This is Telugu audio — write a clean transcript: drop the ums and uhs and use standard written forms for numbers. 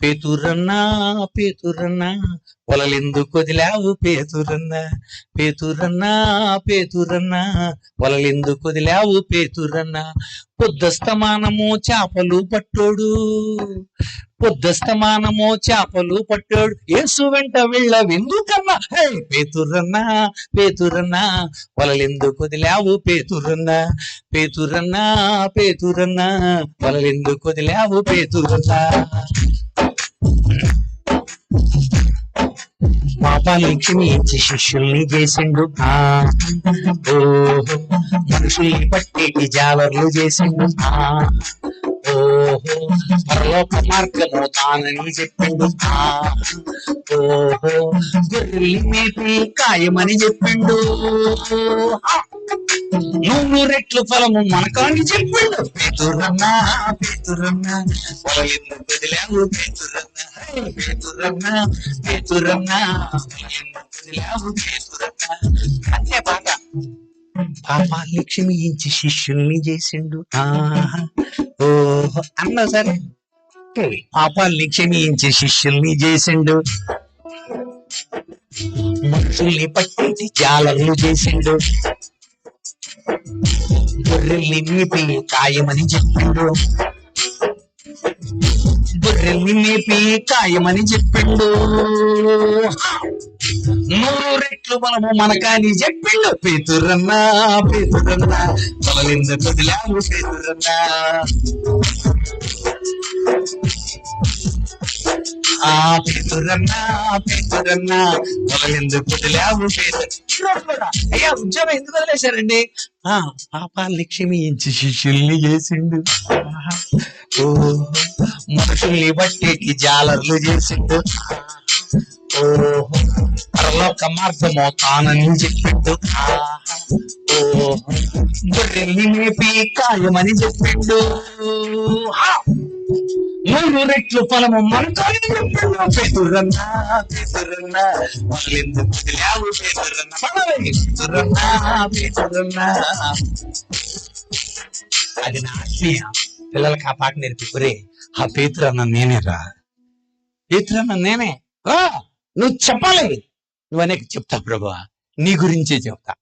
పేతురన్నా పేతురన్నా వలలెందుకు వదిలావు పేతురన్నా, పేతురన్నా పేతురన్నా వలలెందుకు వదిలావు పేతురన్నా. పొద్దస్తమానము చేపలు పట్టోడు, పొద్దస్తమానము చేపలు పట్టాడు, యేసు వెంట వెళ్ళవెందుకన్నా. హే పేతురన్నా పేతురన్నా వలలెందుకు వదిలావు పేతురన్నా, పేతురన్నా పేతురన్నా వలలెందుకు వదిలావు పేతురన్నా. పాపాన్ని క్షమించి శిష్యుల్ని చేసిండు, ఓహో మనుషుల్ని పట్టేటి జాలర్లు చేసిండు, ఓహో పరలోక మార్గము తానని చెప్పిండు, ఓహో గొర్రెల్ని మేపి కాయమని చెప్పిండు, 100 రెట్లు ఫలము మనకాని చెప్పిండు. పేతురన్నా పేతురన్నా వలలెందుకు వదిలావు పేతురన్నా, పేతురన్నా పేతురన్నా వలలెందుకు వదిలావు పేతురన్నా. అంతే పాట. పాపాల్ని క్షమించి శిష్యుల్ని చేసిండు, ఓహో అన్నా సరే. పాపాల్ని క్షమించి శిష్యుల్ని చేసిండు, మనుషుల్ని పట్టించి జాలర్లు చేసిండు, గొర్రెల్ని మేపి కాయమని చెప్పిండు, గొర్రెల్ని మేపి కాయమని చెప్పిండు, 100 రెట్లు బలము మనకాని చెప్పిండు. పేతురన్నా పేతురన్నా వలలెందుకు వదిలావు పేతురన్నా, పేతురన్నా పేతురన్నా వలలెందుకు వదిలావు పేతురన్నా. అయ్యా ఉద్యోగం ఎందుకు వదిలేశారండి? పాపాల్ని క్షమించి శిష్యుల్ని చేసిండు, ఓ మనుషుల్ని బట్టేకి జాలర్లు చేసిండు, ఓహో పరలోక మార్గము తానని చెప్పిండు, ఓహో గొర్రెల్ని మేపి కాయమని చెప్పిండు, 100 రెట్లు ఫలము మనకాని చెప్పిండు. పేతురన్నా పేతురన్నా వలలెందుకు వదిలావు పేతురన్నా, పేతురన్నా పేతురన్నా. అది నా ఆత్మీయ పిల్లలకి ఆ పాట నేర్పికురే. ఆ పేతురన్నా నేనేరా, పేతురన్నా నేనే. నువ్వు చెప్పాలి, నువ్వు అనేక చెప్తా ప్రభువా, నీ గురించే చెప్తా.